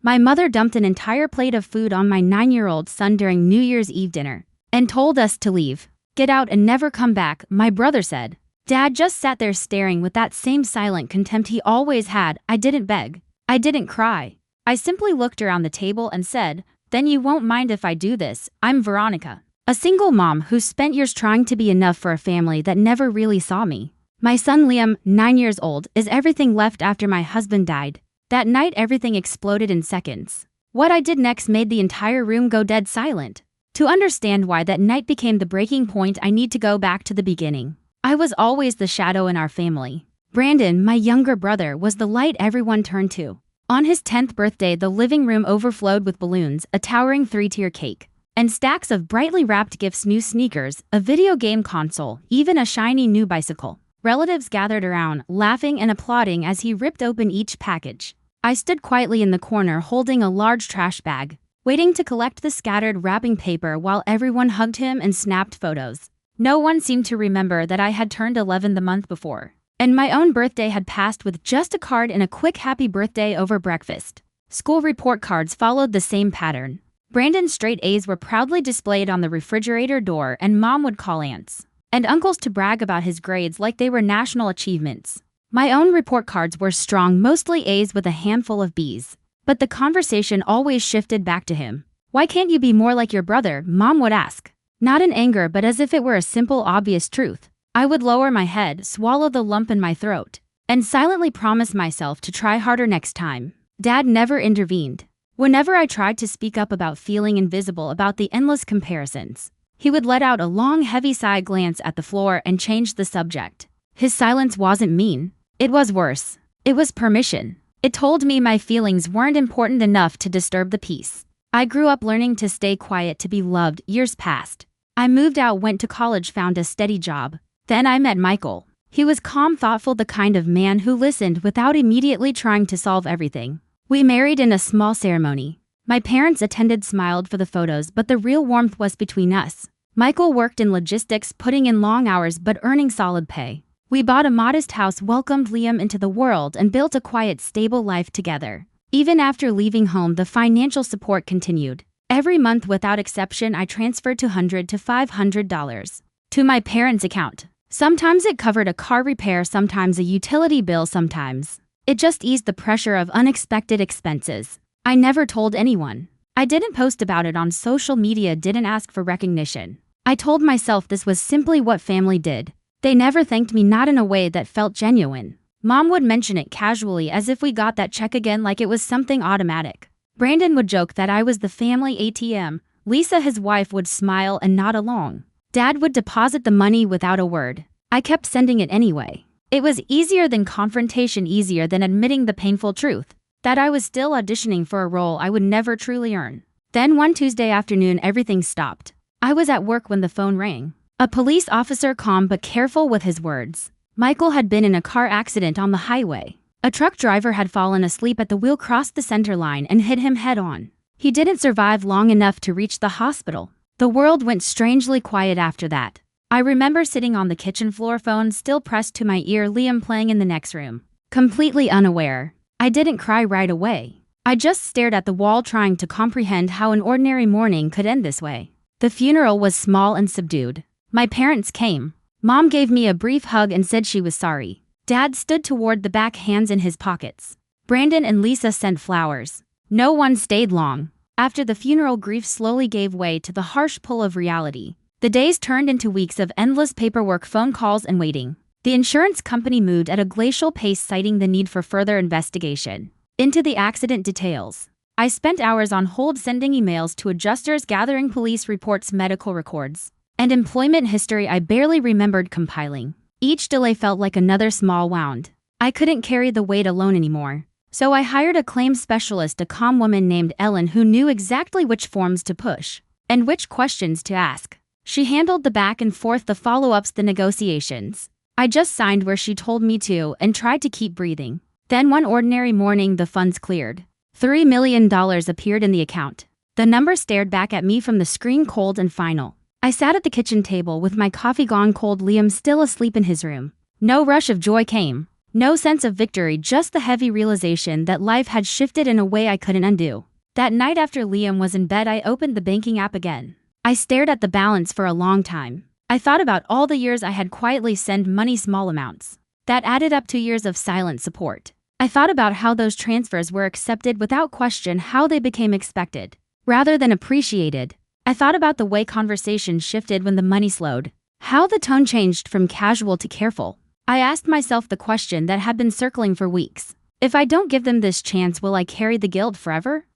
My mother dumped an entire plate of food on my 9-year-old son during New Year's Eve dinner and told us to leave. Get out and never come back, my brother said. Dad just sat there staring with that same silent contempt he always had. I didn't beg. I didn't cry. I simply looked around the table and said, "Then you won't mind if I do this. I'm Veronica, a single mom who spent years trying to be enough for a family that never really saw me. My son Liam, 9 years old, is everything left after my husband died. That night everything exploded in seconds. What I did next made the entire room go dead silent. To understand why that night became the breaking point, I need to go back to the beginning. I was always the shadow in our family. Brandon, my younger brother, was the light everyone turned to. On his 10th birthday, the living room overflowed with balloons, a towering 3-tier cake, and stacks of brightly wrapped gifts: new sneakers, a video game console, even a shiny new bicycle. Relatives gathered around, laughing and applauding as he ripped open each package. I stood quietly in the corner holding a large trash bag, waiting to collect the scattered wrapping paper while everyone hugged him and snapped photos. No one seemed to remember that I had turned 11 the month before, and my own birthday had passed with just a card and a quick happy birthday over breakfast. School report cards followed the same pattern. Brandon's straight A's were proudly displayed on the refrigerator door, and Mom would call aunts and uncles to brag about his grades like they were national achievements. My own report cards were strong, mostly A's with a handful of B's. But the conversation always shifted back to him. "Why can't you be more like your brother?" Mom would ask. Not in anger, but as if it were a simple, obvious truth. I would lower my head, swallow the lump in my throat, and silently promise myself to try harder next time. Dad never intervened. Whenever I tried to speak up about feeling invisible, about the endless comparisons, he would let out a long, heavy sigh, glance at the floor, and change the subject. His silence wasn't mean. It was worse. It was permission. It told me my feelings weren't important enough to disturb the peace. I grew up learning to stay quiet, to be loved. Years passed. I moved out, went to college, found a steady job. Then I met Michael. He was calm, thoughtful, the kind of man who listened without immediately trying to solve everything. We married in a small ceremony. My parents attended, smiled for the photos, but the real warmth was between us. Michael worked in logistics, putting in long hours but earning solid pay. We bought a modest house, welcomed Liam into the world, and built a quiet, stable life together. Even after leaving home, the financial support continued. Every month, without exception, I transferred $200 to $500 to my parents' account. Sometimes it covered a car repair, sometimes a utility bill, sometimes it just eased the pressure of unexpected expenses. I never told anyone. I didn't post about it on social media, didn't ask for recognition. I told myself this was simply what family did. They never thanked me, not in a way that felt genuine. Mom would mention it casually, as if we got that check again, like it was something automatic. Brandon would joke that I was the family ATM. Lisa, his wife, would smile and nod along. Dad would deposit the money without a word. I kept sending it anyway. It was easier than confrontation, easier than admitting the painful truth that I was still auditioning for a role I would never truly earn. Then one Tuesday afternoon, everything stopped. I was at work when the phone rang. A police officer, calm but careful with his words. Michael had been in a car accident on the highway. A truck driver had fallen asleep at the wheel, crossed the center line, and hit him head on. He didn't survive long enough to reach the hospital. The world went strangely quiet after that. I remember sitting on the kitchen floor, phone still pressed to my ear, Liam playing in the next room. Completely unaware. I didn't cry right away. I just stared at the wall, trying to comprehend how an ordinary morning could end this way. The funeral was small and subdued. My parents came. Mom gave me a brief hug and said she was sorry. Dad stood toward the back, hands in his pockets. Brandon and Lisa sent flowers. No one stayed long. After the funeral, grief slowly gave way to the harsh pull of reality. The days turned into weeks of endless paperwork, phone calls, and waiting. The insurance company moved at a glacial pace, citing the need for further investigation into the accident details. I spent hours on hold, sending emails to adjusters, gathering police reports, medical records, and employment history I barely remembered compiling. Each delay felt like another small wound. I couldn't carry the weight alone anymore. So I hired a claims specialist, a calm woman named Ellen, who knew exactly which forms to push and which questions to ask. She handled the back and forth, the follow-ups, the negotiations. I just signed where she told me to and tried to keep breathing. Then one ordinary morning, the funds cleared. $3 million appeared in the account. The number stared back at me from the screen, cold and final. I sat at the kitchen table with my coffee gone cold, Liam still asleep in his room. No rush of joy came. No sense of victory, just the heavy realization that life had shifted in a way I couldn't undo. That night after Liam was in bed, I opened the banking app again. I stared at the balance for a long time. I thought about all the years I had quietly sent money, small amounts. That added up to years of silent support. I thought about how those transfers were accepted without question, how they became expected, rather than appreciated. I thought about the way conversations shifted when the money slowed, how the tone changed from casual to careful. I asked myself the question that had been circling for weeks. If I don't give them this chance, will I carry the guilt forever?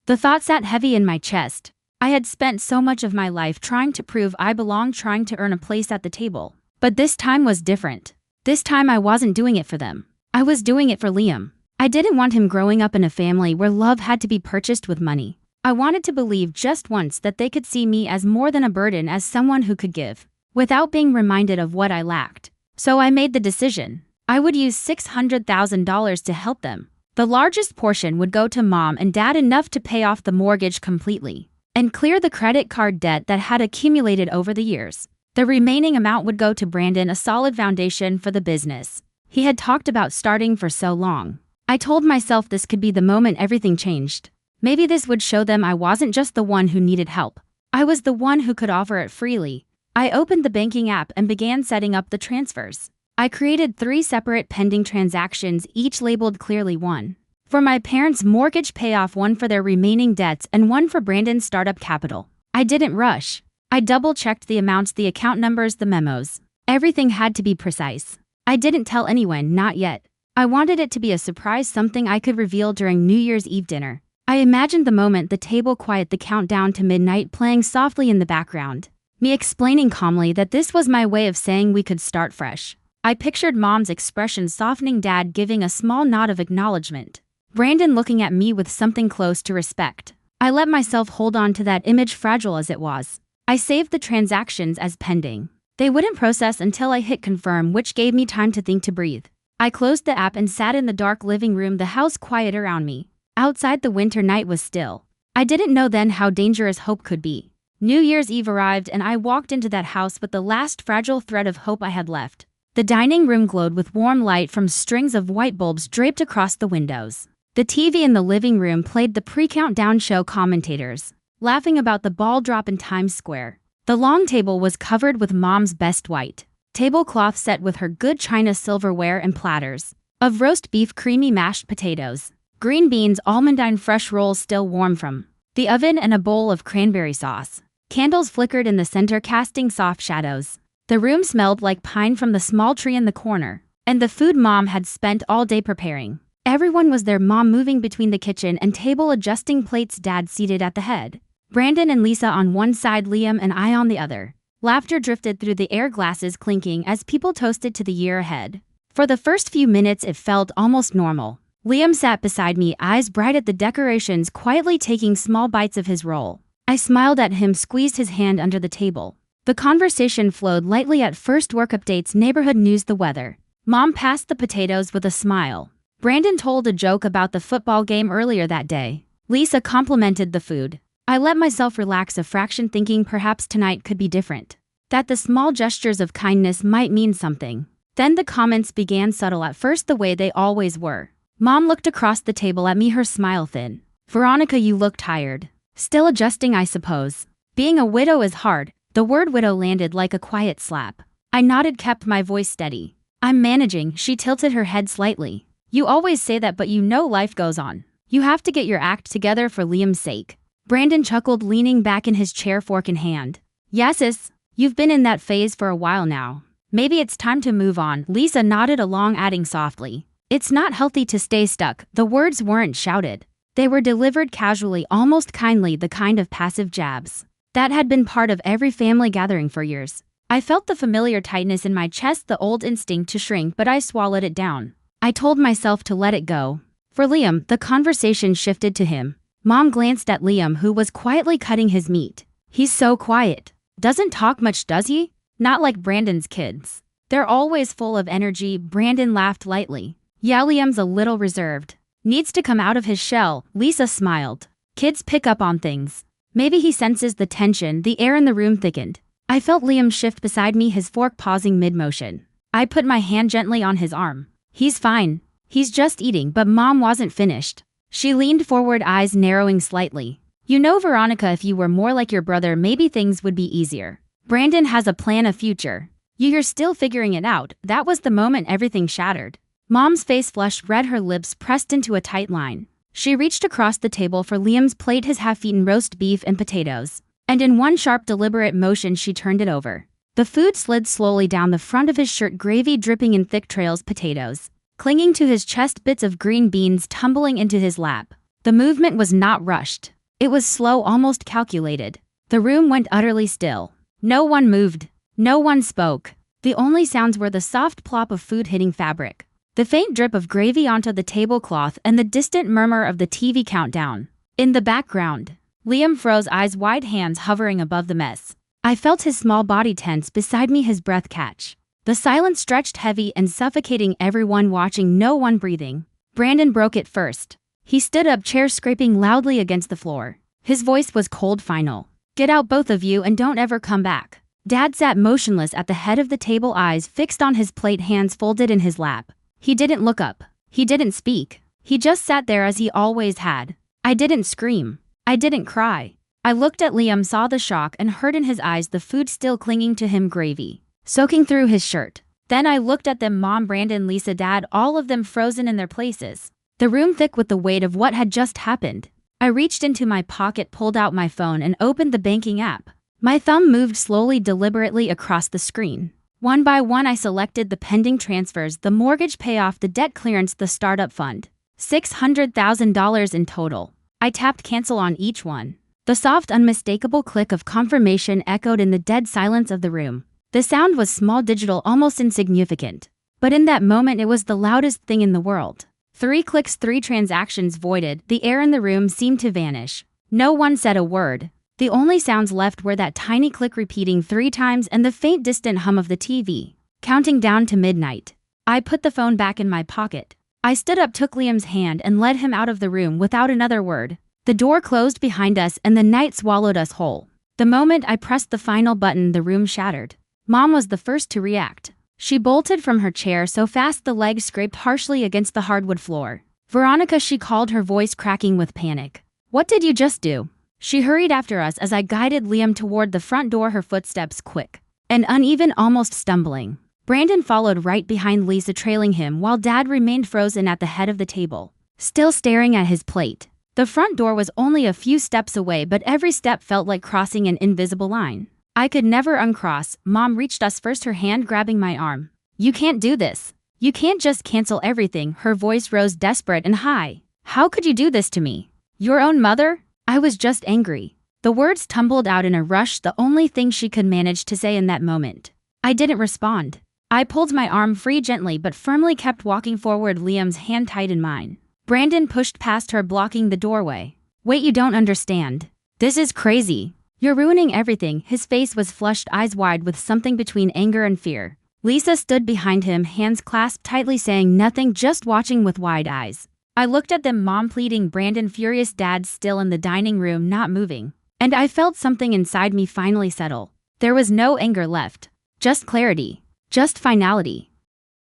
The thought sat heavy in my chest. I had spent so much of my life trying to prove I belonged, trying to earn a place at the table. But this time was different. This time I wasn't doing it for them. I was doing it for Liam. I didn't want him growing up in a family where love had to be purchased with money. I wanted to believe just once that they could see me as more than a burden, as someone who could give, without being reminded of what I lacked. So I made the decision. I would use $600,000 to help them. The largest portion would go to mom and dad, enough to pay off the mortgage completely and clear the credit card debt that had accumulated over the years. The remaining amount would go to Brandon, a solid foundation for the business he had talked about starting for so long. I told myself this could be the moment everything changed. Maybe this would show them I wasn't just the one who needed help. I was the one who could offer it freely. I opened the banking app and began setting up the transfers. I created 3 separate pending transactions, each labeled clearly: one for my parents' mortgage payoff, one for their remaining debts, and one for Brandon's startup capital. I didn't rush. I double-checked the amounts, the account numbers, the memos. Everything had to be precise. I didn't tell anyone, not yet. I wanted it to be a surprise, something I could reveal during New Year's Eve dinner. I imagined the moment, the table quiet, the countdown to midnight playing softly in the background. Me explaining calmly that this was my way of saying we could start fresh. I pictured mom's expression softening, dad giving a small nod of acknowledgement, Brandon looking at me with something close to respect. I let myself hold on to that image, fragile as it was. I saved the transactions as pending. They wouldn't process until I hit confirm, which gave me time to think, to breathe. I closed the app and sat in the dark living room, the house quiet around me. Outside, the winter night was still. I didn't know then how dangerous hope could be. New Year's Eve arrived and I walked into that house with the last fragile thread of hope I had left. The dining room glowed with warm light from strings of white bulbs draped across the windows. The TV in the living room played the pre-countdown show, commentators laughing about the ball drop in Times Square. The long table was covered with mom's best white tablecloth, set with her good china silverware and platters of roast beef, creamy mashed potatoes, green beans, almondine fresh rolls still warm from the oven, and a bowl of cranberry sauce. Candles flickered in the center, casting soft shadows. The room smelled like pine from the small tree in the corner, and the food mom had spent all day preparing. Everyone was there, mom moving between the kitchen and table, adjusting plates, dad seated at the head, Brandon and Lisa on one side, Liam and I on the other. Laughter drifted through the air, glasses clinking as people toasted to the year ahead. For the first few minutes it felt almost normal. Liam sat beside me, eyes bright at the decorations, quietly taking small bites of his roll. I smiled at him, squeezed his hand under the table. The conversation flowed lightly at first: work updates, neighborhood news, the weather. Mom passed the potatoes with a smile. Brandon told a joke about the football game earlier that day. Lisa complimented the food. I let myself relax a fraction, thinking perhaps tonight could be different, that the small gestures of kindness might mean something. Then the comments began, subtle at first, the way they always were. Mom looked across the table at me, her smile thin. Veronica, you look tired. Still adjusting, I suppose. Being a widow is hard. The word widow landed like a quiet slap. I nodded, kept my voice steady. I'm managing. She tilted her head slightly. You always say that, but you know life goes on. You have to get your act together for Liam's sake. Brandon chuckled, leaning back in his chair, fork in hand. Yes, sis. You've been in that phase for a while now. Maybe it's time to move on. Lisa nodded along, adding softly, it's not healthy to stay stuck. The words weren't shouted. They were delivered casually, almost kindly, the kind of passive jabs that had been part of every family gathering for years. I felt the familiar tightness in my chest, the old instinct to shrink, but I swallowed it down. I told myself to let it go. For Liam, the conversation shifted to him. Mom glanced at Liam, who was quietly cutting his meat. He's so quiet. Doesn't talk much, does he? Not like Brandon's kids. They're always full of energy. Brandon laughed lightly. Yeah, Liam's a little reserved. Needs to come out of his shell. Lisa smiled. Kids pick up on things. Maybe he senses the tension. The air in the room thickened. I felt Liam shift beside me, his fork pausing mid-motion. I put my hand gently on his arm. He's fine. He's just eating, but Mom wasn't finished. She leaned forward, eyes narrowing slightly. You know, Veronica, if you were more like your brother, maybe things would be easier. Brandon has a plan, a future. You're still figuring it out. That was the moment everything shattered. Mom's face flushed red, her lips pressed into a tight line. She reached across the table for Liam's plate, his half-eaten roast beef and potatoes. And in one sharp, deliberate motion, she turned it over. The food slid slowly down the front of his shirt, gravy dripping in thick trails, potatoes clinging to his chest, bits of green beans tumbling into his lap. The movement was not rushed. It was slow, almost calculated. The room went utterly still. No one moved. No one spoke. The only sounds were the soft plop of food hitting fabric, the faint drip of gravy onto the tablecloth, and the distant murmur of the TV countdown. In the background, Liam froze, eyes wide, hands hovering above the mess. I felt his small body tense beside me, his breath catch. The silence stretched heavy and suffocating, everyone watching, no one breathing. Brandon broke it first. He stood up, chair scraping loudly against the floor. His voice was cold, final. Get out, both of you, and don't ever come back. Dad sat motionless at the head of the table, eyes fixed on his plate, hands folded in his lap. He didn't look up. He didn't speak. He just sat there as he always had. I didn't scream. I didn't cry. I looked at Liam, saw the shock, and heard in his eyes the food still clinging to him, gravy soaking through his shirt. Then I looked at them, Mom, Brandon, Lisa, Dad, all of them frozen in their places. The room thick with the weight of what had just happened. I reached into my pocket, pulled out my phone, and opened the banking app. My thumb moved slowly, deliberately across the screen. One by one, I selected the pending transfers, the mortgage payoff, the debt clearance, the startup fund. $600,000 in total. I tapped cancel on each one. The soft, unmistakable click of confirmation echoed in the dead silence of the room. The sound was small, digital, almost insignificant. But in that moment, it was the loudest thing in the world. 3 clicks, 3 transactions voided. The air in the room seemed to vanish. No one said a word. The only sounds left were that tiny click repeating 3 times and the faint, distant hum of the TV, counting down to midnight. I put the phone back in my pocket. I stood up, took Liam's hand, and led him out of the room without another word. The door closed behind us and the night swallowed us whole. The moment I pressed the final button, the room shattered. Mom was the first to react. She bolted from her chair so fast the legs scraped harshly against the hardwood floor. Veronica, she called, her voice cracking with panic. What did you just do? She hurried after us as I guided Liam toward the front door, her footsteps quick and uneven, almost stumbling. Brandon followed right behind Lisa, trailing him, while Dad remained frozen at the head of the table, still staring at his plate. The front door was only a few steps away, but every step felt like crossing an invisible line I could never uncross. Mom reached us first, her hand grabbing my arm. You can't do this. You can't just cancel everything. Her voice rose desperate and high. How could you do this to me? Your own mother? I was just angry. The words tumbled out in a rush, the only thing she could manage to say in that moment. I didn't respond. I pulled my arm free, gently but firmly, kept walking forward, Liam's hand tight in mine. Brandon pushed past her, blocking the doorway. Wait, you don't understand. This is crazy. You're ruining everything. His face was flushed, eyes wide with something between anger and fear. Lisa stood behind him, hands clasped tightly, saying nothing, just watching with wide eyes. I looked at them, Mom pleading, Brandon furious, Dad still in the dining room, not moving. And I felt something inside me finally settle. There was no anger left. Just clarity. Just finality.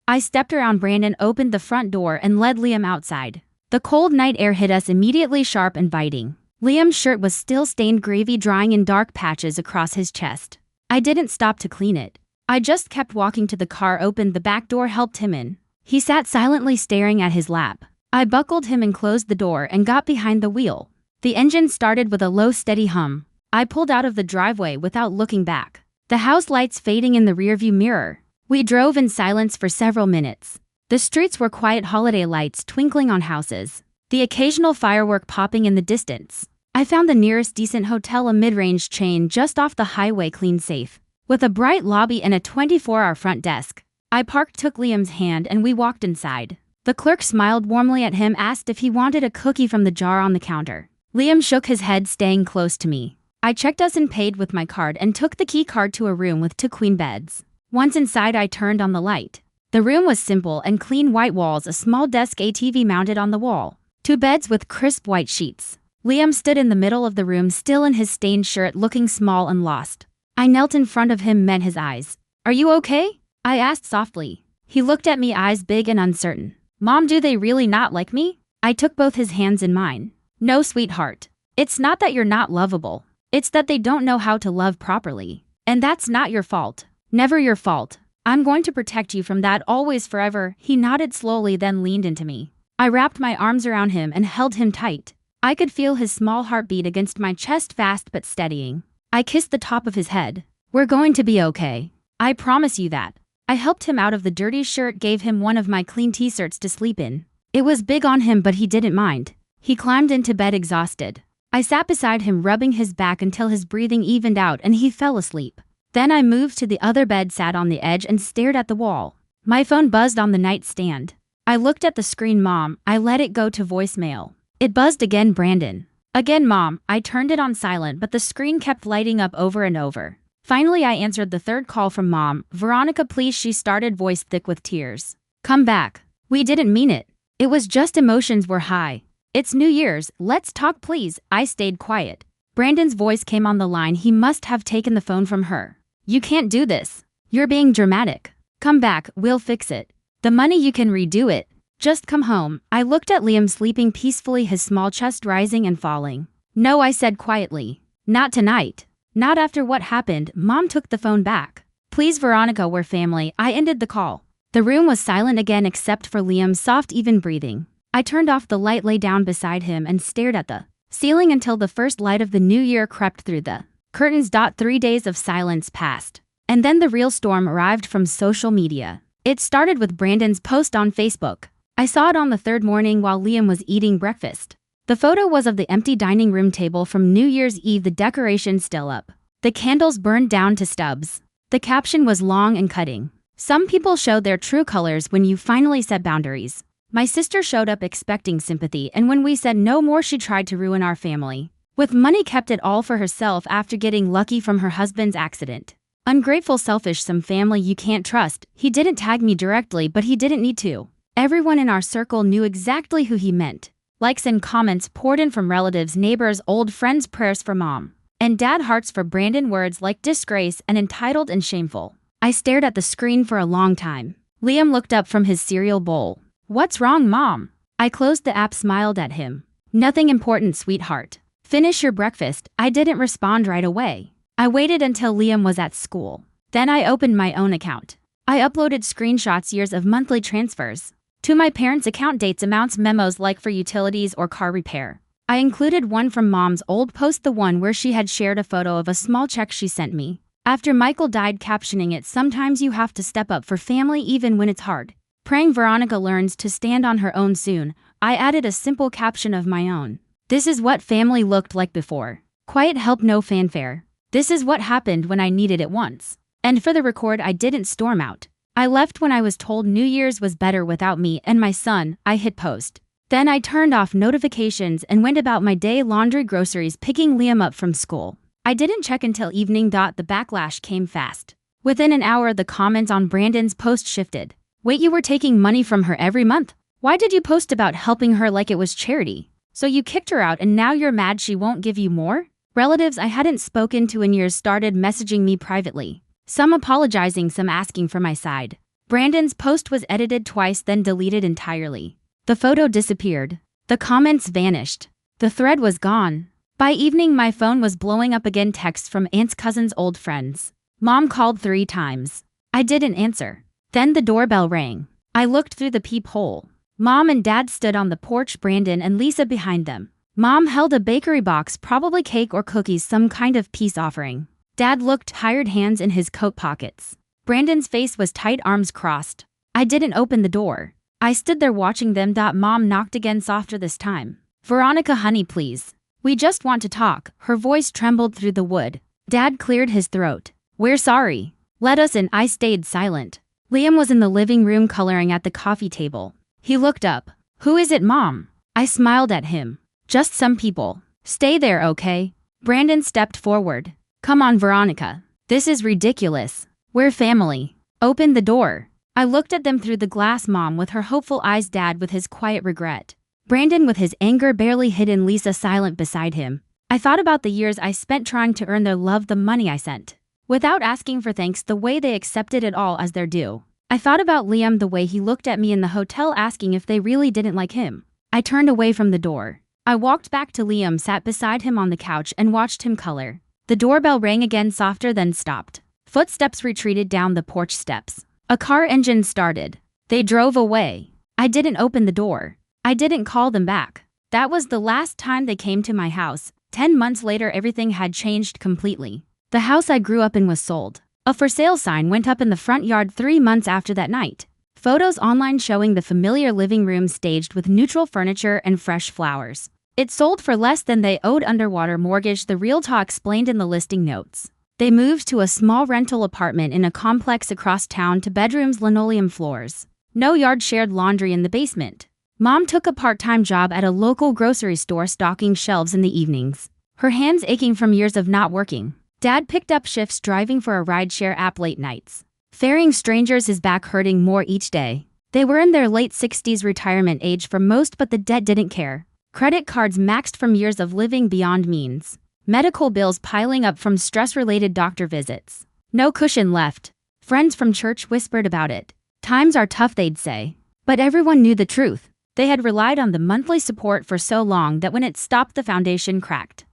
I stepped around Brandon, opened the front door, and led Liam outside. The cold night air hit us immediately, sharp and biting. Liam's shirt was still stained, gravy drying in dark patches across his chest. I didn't stop to clean it. I just kept walking to the car, opened the back door, helped him in. He sat silently staring at his lap. I buckled him and closed the door and got behind the wheel. The engine started with a low, steady hum. I pulled out of the driveway without looking back. The house lights fading in the rearview mirror. We drove in silence for several minutes. The streets were quiet, holiday lights twinkling on houses, the occasional firework popping in the distance. I found the nearest decent hotel, a mid-range chain just off the highway, clean, safe, with a bright lobby and a 24-hour front desk. I parked, took Liam's hand, and we walked inside. The clerk smiled warmly at him, asked if he wanted a cookie from the jar on the counter. Liam shook his head, staying close to me. I checked us and paid with my card and took the key card to a room with 2 queen beds. Once inside, I turned on the light. The room was simple and clean, white walls, a small desk, a TV mounted on the wall, 2 beds with crisp white sheets. Liam stood in the middle of the room, still in his stained shirt, looking small and lost. I knelt in front of him, met his eyes. Are you okay? I asked softly. He looked at me, eyes big and uncertain. Mom, do they really not like me? I took both his hands in mine. No, sweetheart. It's not that you're not lovable. It's that they don't know how to love properly. And that's not your fault. Never your fault. I'm going to protect you from that always forever. He nodded slowly, then leaned into me. I wrapped my arms around him and held him tight. I could feel his small heartbeat against my chest, fast but steadying. I kissed the top of his head. We're going to be okay. I promise you that. I helped him out of the dirty shirt, gave him one of my clean t-shirts to sleep in. It was big on him, but he didn't mind. He climbed into bed exhausted. I sat beside him, rubbing his back until his breathing evened out and he fell asleep. Then I moved to the other bed, sat on the edge and stared at the wall. My phone buzzed on the nightstand. I looked at the screen. Mom. I let it go to voicemail. It buzzed again. Brandon. Again, Mom. I turned it on silent, but the screen kept lighting up over and over. Finally, I answered the third call from Mom. Veronica, please, she started, voice thick with tears. Come back. We didn't mean it. It was just emotions were high. It's New Year's. Let's talk, please. I stayed quiet. Brandon's voice came on the line. He must have taken the phone from her. You can't do this. You're being dramatic. Come back. We'll fix it. The money, you can redo it. Just come home. I looked at Liam sleeping peacefully, his small chest rising and falling. No, I said quietly. Not tonight. Not after what happened. Mom took the phone back. Please, Veronica, we're family. I ended the call. The room was silent again except for Liam's soft, even breathing. I turned off the light, lay down beside him and stared at the ceiling until the first light of the new year crept through the curtains. 3 days of silence passed. And then the real storm arrived from social media. It started with Brandon's post on Facebook. I saw it on the third morning while Liam was eating breakfast. The photo was of the empty dining room table from New Year's Eve, the decorations still up. The candles burned down to stubs. The caption was long and cutting. Some people showed their true colors when you finally set boundaries. My sister showed up expecting sympathy, and when we said no more, she tried to ruin our family. With money, kept it all for herself after getting lucky from her husband's accident. Ungrateful, selfish, some family you can't trust. He didn't tag me directly, but he didn't need to. Everyone in our circle knew exactly who he meant. Likes and comments poured in from relatives, neighbors, old friends, prayers for Mom and Dad, hearts for Brandon, words like disgrace and entitled and shameful. I stared at the screen for a long time. Liam looked up from his cereal bowl. What's wrong, Mom? I closed the app, smiled at him. Nothing important, sweetheart. Finish your breakfast. I didn't respond right away. I waited until Liam was at school. Then I opened my own account. I uploaded screenshots, years of monthly transfers to my parents' account, dates, amounts, memos like for utilities or car repair. I included one from Mom's old post, the one where she had shared a photo of a small check she sent me after Michael died, captioning it, "Sometimes you have to step up for family even when it's hard. Praying Veronica learns to stand on her own soon." I added a simple caption of my own. This is what family looked like before. Quiet help, no fanfare. This is what happened when I needed it once. And for the record, I didn't storm out. I left when I was told New Year's was better without me and my son. I hit post. Then I turned off notifications and went about my day, laundry, groceries, picking Liam up from school. I didn't check until evening. The backlash came fast. Within an hour, the comments on Brandon's post shifted. Wait, you were taking money from her every month? Why did you post about helping her like it was charity? So you kicked her out and now you're mad she won't give you more? Relatives I hadn't spoken to in years started messaging me privately. Some apologizing, some asking for my side. Brandon's post was edited twice, then deleted entirely. The photo disappeared. The comments vanished. The thread was gone. By evening, my phone was blowing up again, texts from aunts, cousins, old friends. Mom called 3 times. I didn't answer. Then the doorbell rang. I looked through the peephole. Mom and Dad stood on the porch, Brandon and Lisa behind them. Mom held a bakery box, probably cake or cookies, some kind of peace offering. Dad looked tired, hands in his coat pockets. Brandon's face was tight, arms crossed. I didn't open the door. I stood there watching them. Mom knocked again, softer this time. Veronica, honey, please. We just want to talk. Her voice trembled through the wood. Dad cleared his throat. We're sorry. Let us in. I stayed silent. Liam was in the living room coloring at the coffee table. He looked up. Who is it, Mom? I smiled at him. Just some people. Stay there, okay? Brandon stepped forward. Come on, Veronica. This is ridiculous. We're family. Open the door. I looked at them through the glass, Mom with her hopeful eyes, Dad with his quiet regret. Brandon with his anger barely hidden, Lisa silent beside him. I thought about the years I spent trying to earn their love, the money I sent without asking for thanks, the way they accepted it all as their due. I thought about Liam, the way he looked at me in the hotel asking if they really didn't like him. I turned away from the door. I walked back to Liam, sat beside him on the couch and watched him color. The doorbell rang again, softer, then stopped. Footsteps retreated down the porch steps. A car engine started. They drove away. I didn't open the door. I didn't call them back. That was the last time they came to my house. 10 months later, everything had changed completely. The house I grew up in was sold. A for sale sign went up in the front yard 3 months after that night. Photos online showing the familiar living room staged with neutral furniture and fresh flowers. It sold for less than they owed. Underwater mortgage, the realtor explained in the listing notes. They moved to a small rental apartment in a complex across town, 2 bedrooms, linoleum floors. No yard, shared laundry in the basement. Mom took a part-time job at a local grocery store, stocking shelves in the evenings. Her hands aching from years of not working. Dad picked up shifts, driving for a rideshare app late nights. Ferrying strangers, his back hurting more each day. They were in their late 60s, retirement age for most, but the debt didn't care. Credit cards maxed from years of living beyond means. Medical bills piling up from stress-related doctor visits. No cushion left. Friends from church whispered about it. Times are tough, they'd say. But everyone knew the truth. They had relied on the monthly support for so long that when it stopped, the foundation cracked.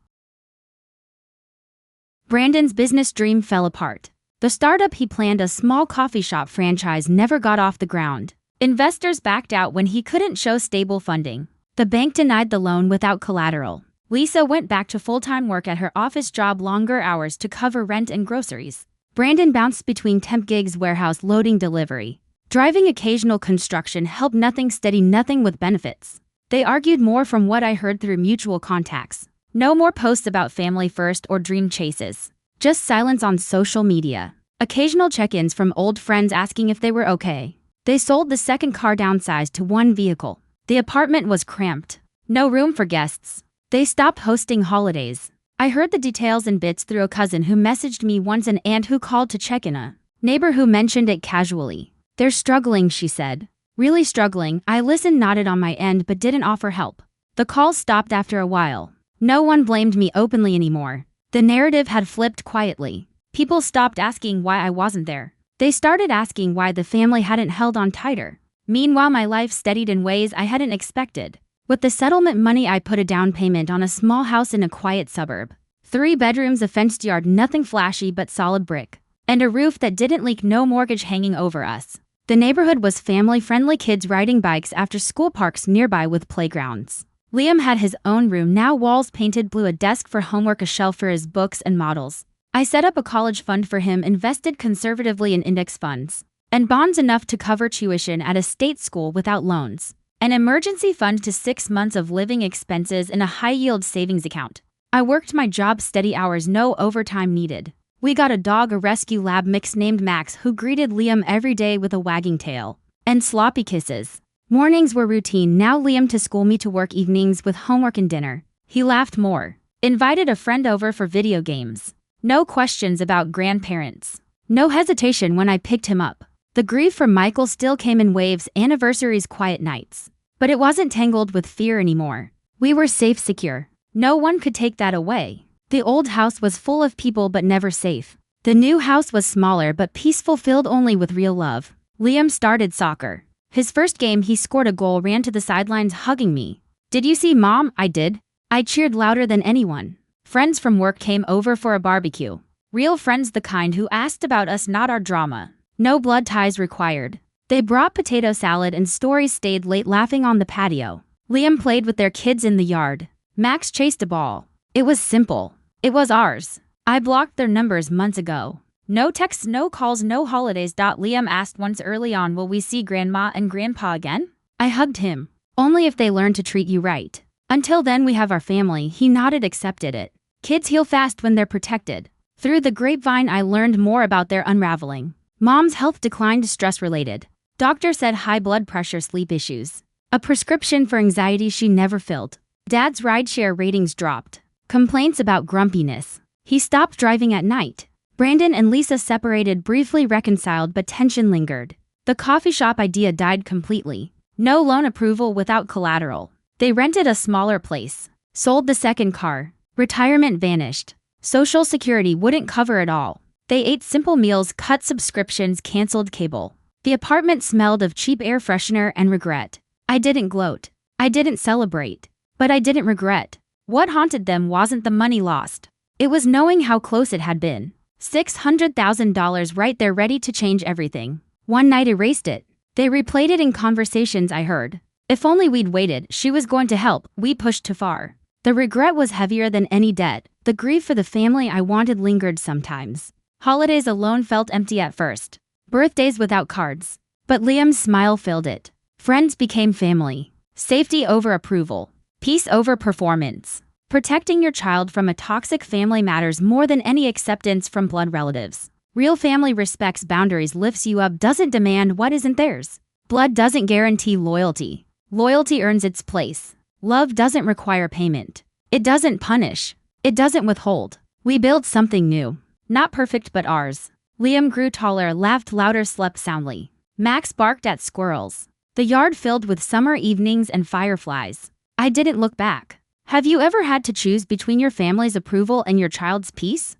Brandon's business dream fell apart. The startup he planned, a small coffee shop franchise, never got off the ground. Investors backed out when he couldn't show stable funding. The bank denied the loan without collateral. Lisa went back to full-time work at her office job, longer hours to cover rent and groceries. Brandon bounced between temp gigs, warehouse loading, delivery. Driving, occasional construction help, nothing steady, nothing with benefits. They argued more, from what I heard through mutual contacts. No more posts about family first or dream chases. Just silence on social media. Occasional check-ins from old friends asking if they were okay. They sold the second car, downsized to 1 vehicle. The apartment was cramped. No room for guests. They stopped hosting holidays. I heard the details in bits through a cousin who messaged me once, an aunt who called to check in, a neighbor who mentioned it casually. They're struggling, she said. Really struggling. I listened, nodded on my end, but didn't offer help. The call stopped after a while. No one blamed me openly anymore. The narrative had flipped quietly. People stopped asking why I wasn't there. They started asking why the family hadn't held on tighter. Meanwhile, my life steadied in ways I hadn't expected. With the settlement money, I put a down payment on a small house in a quiet suburb. 3 bedrooms, a fenced yard, nothing flashy but solid brick. And a roof that didn't leak, no mortgage hanging over us. The neighborhood was family-friendly, kids riding bikes after school, parks nearby with playgrounds. Liam had his own room, now walls painted blue, a desk for homework, a shelf for his books and models. I set up a college fund for him, invested conservatively in index funds and bonds, enough to cover tuition at a state school without loans. An emergency fund to 6 months of living expenses in a high-yield savings account. I worked my job, steady hours, no overtime needed. We got a dog, a rescue lab mix named Max, who greeted Liam every day with a wagging tail and sloppy kisses. Mornings were routine, now Liam to school, me to work, evenings with homework and dinner. He laughed more. Invited a friend over for video games. No questions about grandparents. No hesitation when I picked him up. The grief for Michael still came in waves, anniversaries, quiet nights. But it wasn't tangled with fear anymore. We were safe, secure. No one could take that away. The old house was full of people but never safe. The new house was smaller but peaceful, filled only with real love. Liam started soccer. His first game, he scored a goal, ran to the sidelines hugging me. "Did you see, Mom?" I did. I cheered louder than anyone. Friends from work came over for a barbecue. Real friends, the kind who asked about us, not our drama. No blood ties required. They brought potato salad and stories, stayed late laughing on the patio. Liam played with their kids in the yard. Max chased a ball. It was simple. It was ours. I blocked their numbers months ago. No texts, no calls, no holidays. Liam asked once early on, "Will we see Grandma and Grandpa again?" I hugged him. "Only if they learn to treat you right. Until then, we have our family." He nodded, accepted it. Kids heal fast when they're protected. Through the grapevine, I learned more about their unraveling. Mom's health declined, stress-related. Doctor said high blood pressure, sleep issues. A prescription for anxiety she never filled. Dad's rideshare ratings dropped. Complaints about grumpiness. He stopped driving at night. Brandon and Lisa separated, briefly reconciled, but tension lingered. The coffee shop idea died completely. No loan approval without collateral. They rented a smaller place. Sold the second car. Retirement vanished. Social Security wouldn't cover it all. They ate simple meals, cut subscriptions, canceled cable. The apartment smelled of cheap air freshener and regret. I didn't gloat. I didn't celebrate. But I didn't regret. What haunted them wasn't the money lost. It was knowing how close it had been. $600,000 right there ready to change everything. One night erased it. They replayed it in conversations I heard. If only we'd waited, she was going to help, we pushed too far. The regret was heavier than any debt. The grief for the family I wanted lingered sometimes. Holidays alone felt empty at first. Birthdays without cards. But Liam's smile filled it. Friends became family. Safety over approval. Peace over performance. Protecting your child from a toxic family matters more than any acceptance from blood relatives. Real family respects boundaries, lifts you up, doesn't demand what isn't theirs. Blood doesn't guarantee loyalty. Loyalty earns its place. Love doesn't require payment. It doesn't punish. It doesn't withhold. We built something new. Not perfect but ours. Liam grew taller, laughed louder, slept soundly. Max barked at squirrels. The yard filled with summer evenings and fireflies. I didn't look back. Have you ever had to choose between your family's approval and your child's peace?